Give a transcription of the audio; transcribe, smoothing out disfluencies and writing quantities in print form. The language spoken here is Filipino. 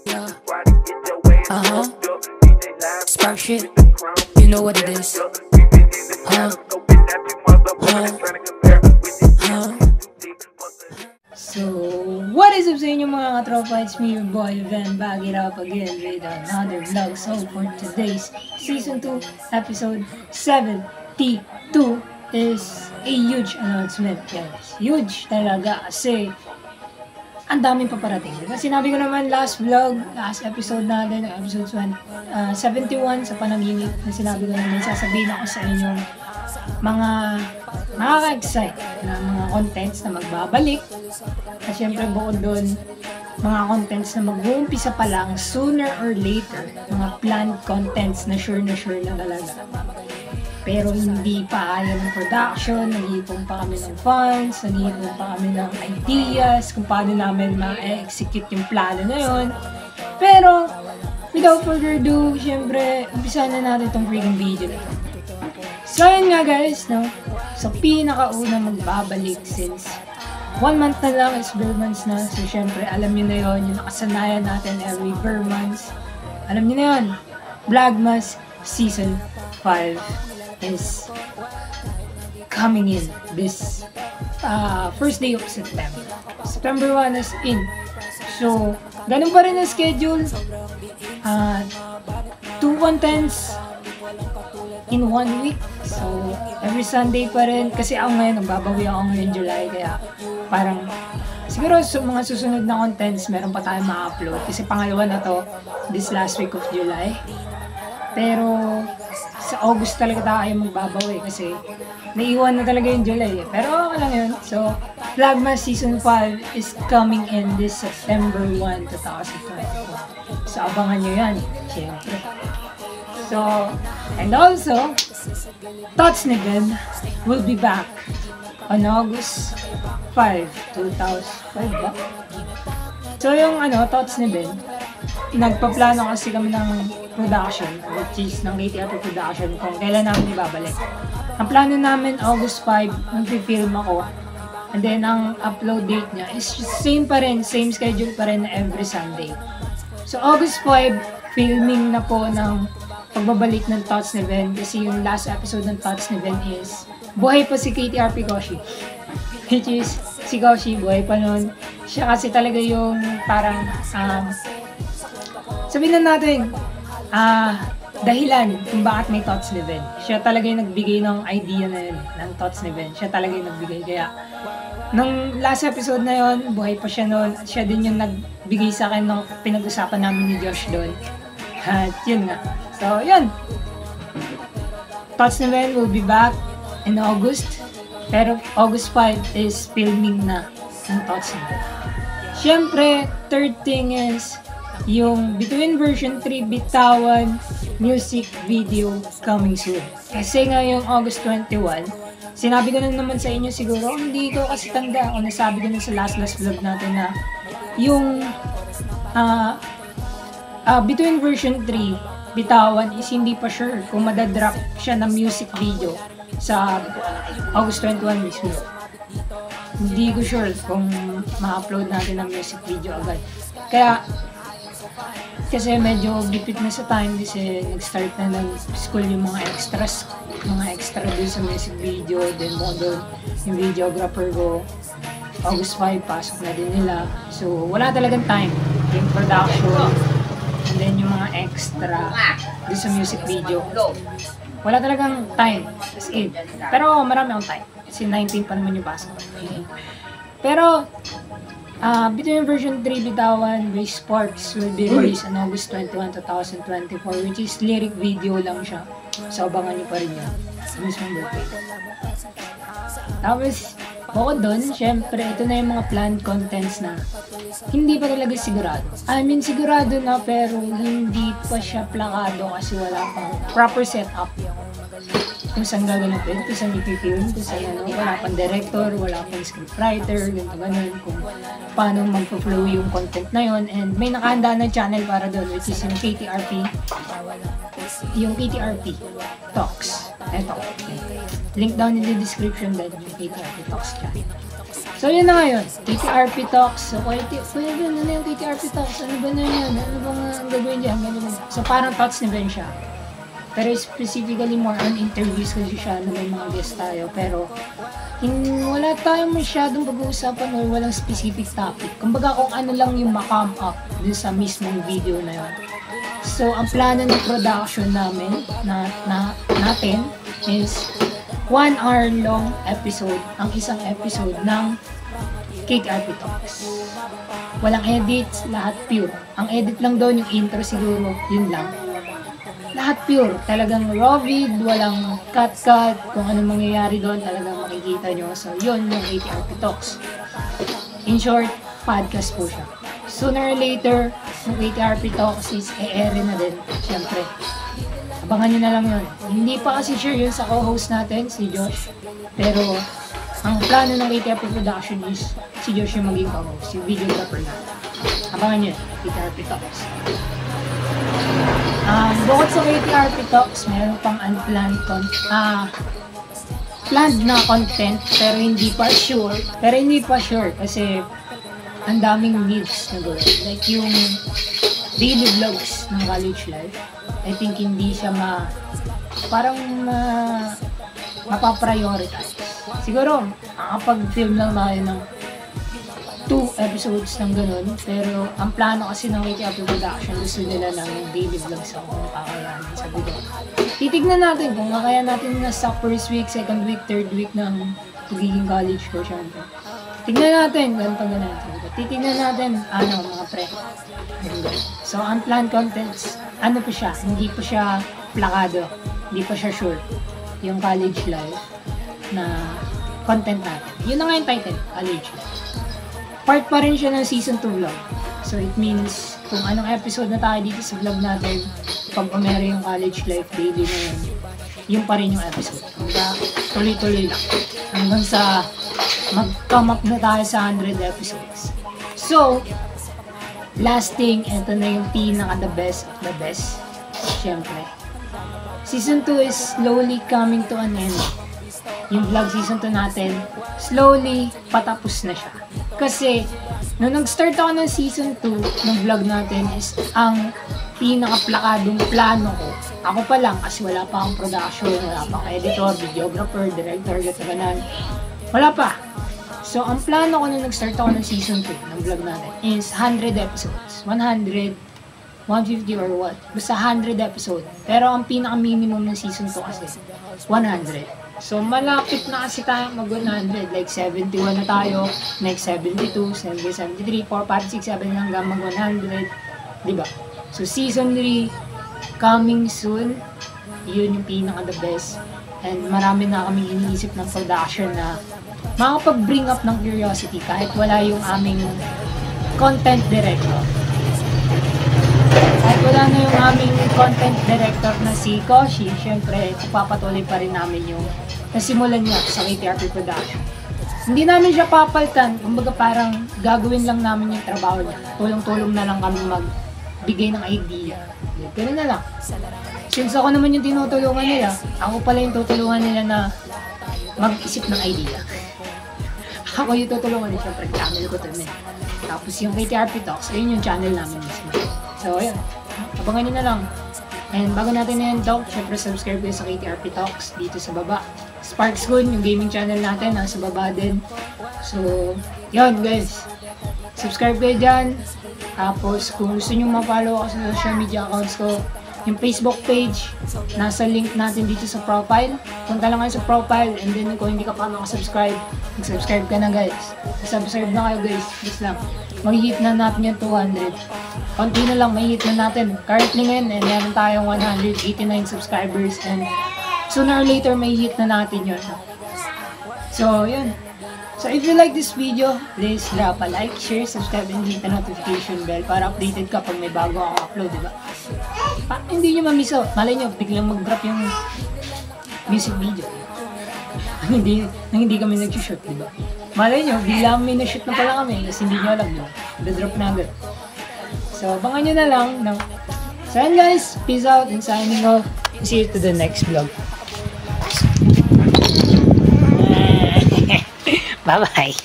Yeah. Spark shit. You know what it is. So, what is up sa inyo mga katropa? It's me, your boy, Van, back it up again with another vlog. So, for today's Season 2, Episode 72 is a huge announcement, guys. Huge talaga kasi ang daming paparating. Diba? Sinabi ko naman last vlog, last episode natin, episode 71 sa panaginip, na sinabi ko naman, sasabihin ako sa inyong mga nakaka-excite na mga contents na magbabalik. At syempre bukod doon, mga contents na mag-uumpisa pa lang sooner or later, mga planned contents na sure na talaga. Pero hindi pa ayaw ng production, nag-iipon pa kami ng funds, nag-iipon pa kami ng ideas kung paano namin ma-execute yung plano na yun. Pero, without further ado, syempre, umpisa na natin itong freaking video na ito. So, yun nga guys, no? So, pinakauna magbabalik since 1 month na lang is bare months na. So, syempre, alam nyo na yun, yung nakasanayan natin every bare months. Alam nyo na yun, Vlogmas Season 5 is coming in this first day of September. September 1 is in. So, ganun pa rin ang schedule. 2 contents in 1 week. So, every Sunday pa rin. Kasi ako ngayon, nagbabawi ako ngayon July. Kaya parang, siguro mga susunod na contents, meron pa tayong ma-upload. Kasi pangalawa na to, this last week of July. Pero, sa August talaga tayo magbabawi kasi naiwan na talaga yung July eh. Pero okay lang yun. So, Vlogmas Season 5 is coming in this September 1, 2024. So, abangan nyo yan. Siyempre. So, and also, Thoughts ni Ben will be back on August 5, 2005 ba? So, yung Thoughts ni Ben, nagpaplano kasi kami ng production, which is ng KTRP production, kung kailan namin ibabalik. Ang plano namin, August 5, mag-film ako. And then, ang upload date niya is same pa rin, same schedule pa rin na every Sunday. So, August 5, filming na po ng pagbabalik ng Thoughts ni Ben. Kasi yung last episode ng Thoughts ni Ben is buhay pa si KTRP Koshi. Which is, si Koshi, buhay pa nun. Siya kasi talaga yung parang, sabihin na natin, dahilan kung bakit may Thoughts ni Ben. Siya talaga yung nagbigay ng idea na yun, ng Thoughts ni Ben. Siya talaga yung nagbigay. Kaya, nung last episode na yun, buhay pa siya noon. At siya din yung nagbigay sa akin ng pinag-usapan namin ni Josh doon. At yun nga. So, yun. Thoughts ni Ben will be back in August. Pero August 5 is filming na ng Thoughts ni Ben. Siyempre, third thing is, yung Between Version 3 Bitawan music video coming soon. Kasi nga yung August 21, sinabi ko na naman sa inyo siguro, hindi ko kasi tanda o nasabi ko na sa last vlog natin na yung Between Version 3 Bitawan is hindi pa sure kung madadrop siya na music video sa August 21 mismo. Hindi ko sure kung ma-upload natin ang music video agad. Kaya kasi medyo gipit na sa time kasi nag-start na ng school yung mga extra doon sa music video, then mo doon yung videographer ko, August 5 pasok na din nila, so wala talagang time yung production and then yung mga extra doon sa music video, wala talagang time as in, pero marami akong time kasi 19 pa naman yung pasok. Pero Between Version 3 Bitawan Race Sports will be released on August 21, 2024, which is lyric video lang siya. So, abangan nyo pa rin yan sa mismong birthday. Tapos, bukod doon, syempre, ito na yung mga planned contents na hindi pa talaga sigurado. I mean, sigurado na pero hindi pa siya plakado kasi wala pang proper setup. Kung saan gaganapin, kung saan ipipilm, kung saan wala pang director, wala pang scriptwriter, ganun, kung paano mag-flow yung content na yon. And may nakahanda na channel para doon, which is yung KTRP Talks. Eto. Link down in the description din yung KTRP Talks channel. So, yun na ngayon. KTRP Talks. So, ano yung KTRP Talks? Ano ba na yun? Ano bang ang gagawin dyan? So, parang thoughts ni Ben siya. Pero specifically more on interviews kasi siya na may mga guest tayo. Pero, wala tayong masyadong pag-uusapan or walang specific topic. Kumbaga kung ano lang yung ma-come up dun sa mismong video na yun. So, ang plano ng production namin natin is 1 hour long episode, ang isang episode ng KTRP Talks. Walang edits, lahat pure. Ang edit lang doon yung intro siguro, yun lang. Lahat pure, talagang raw vid, walang cut-cut, kung anong mangyayari doon talagang makikita nyo. So yun yung KTRP Talks. In short, podcast po siya. Sooner or later, yung KTRP Talks is e-air na din, syempre. Abangan nyo na lang yun. Hindi pa kasi sure yun sa co-host natin, si Josh. Pero, ang plano ng KTRP Production is si Josh yung maging co-host, yung videographer natin. Abangan nyo, KTRP Talks. Bukod sa KTRP Talks, meron pang unplanned planned na content, pero hindi pa sure kasi ang daming needs na gawin. Like yung daily vlogs ng college life. I think hindi siya mapaprioritize. Siguro, makapag-film lang tayo ng 2 episodes ng ganun. Pero, ang plano kasi ng KTRP Production, gusto nila ng daily vlogs ako kung kakayanin sa video. Titignan natin kung kaya natin na sa first week, second week, third week ng pagiging college ko, syempre. Tignan natin, ganito. Titignan natin, mga pre. So, unplanned contents, ano pa siya? Hindi pa siya plakado. Hindi pa siya sure. Yung college life na content natin. Yun na nga yung title, college life. Part pa rin siya ng season 2 vlog. So, it means, kung anong episode na tayo dito sa vlog natin, pag umere yung college life daily na yun pa rin yung episode. Hanggang tuloy-tuloy lang. Hanggang sa mag-come up na tayo sa 100 episodes. So, last thing, ito na yung pinaka the best of the best. Siyempre. Season 2 is slowly coming to an end. Yung vlog season 2 natin, slowly patapos na siya. Kasi, nung nag-start ako ng season 2 ng vlog natin is ang pinaka-plakadong plano ko. Ako pa lang kasi wala pa akong production, wala pa akong editor, videographer, director, gano'n. Wala pa. So, ang plano ko nung nag-start ako ng season 2 ng vlog natin is 100 episodes. 100, 150 or what. Basta 100 episode. Pero ang pinaka-minimum ng season 2 kasi 100. So, malapit na kasi tayo mag-100. Like, 71 na tayo. Next, 72, 73, 4, 5, 6, 7 hanggang mag-100. Diba? So, season 3, coming soon. Yun yung pinaka-the best. And marami na kami iniisip ng production na makapag-bring up ng curiosity kahit wala yung aming content director. Kahit wala na yung aming content director na si Koshi, syempre, papatuloy pa rin namin yung nasimulan niya sa KTRP Production. Hindi namin siya papaltan, kumbaga parang gagawin lang namin yung trabaho niya. Tulong-tulong na lang kami magbigay ng idea. Ganun na lang. Since ako naman yung tinutulungan nila, ako pala yung tutulungan nila na mag-isip ng idea. Ako yung tutulungan nila, syempre, channel ko to na. Tapos yung KTRP Talks, ayun yung channel namin mismo. So, ayun. Abangan nyo na lang. And bago natin na talk, syempre subscribe kayo sa KTRP Talks dito sa baba. Sparks Good, yung gaming channel natin, nasa baba din. So, yun guys. Subscribe kayo dyan. Tapos, kung gusto nyo ma-follow ako sa social media accounts ko, yung Facebook page, nasa link natin dito sa profile. Punta lang kayo sa profile, and then kung hindi ka pa nakasubscribe, mag-subscribe ka na guys. Subscribe na kayo guys, just lang. Mag-hit na natin yung 200. Konti na lang, may hit na natin. Currently ngayon, meron tayong 189 subscribers, and sooner or later, may hit na natin yun. So, yun. So, if you like this video, please drop a like, share, subscribe, and hit the notification bell para updated ka pag may bago akong upload, diba? Hindi nyo ma-miss out. Malay nyo, biglang mag-drop yung music video. Hindi kami nag-shoot, diba? Malay nyo, biglang may na-shoot na pala kami kasi hindi nyo alam yun. The-drop na agad. So, abangan nyo na lang. No? So, yun guys, peace out and signing off. See you to the next vlog. Bye-bye.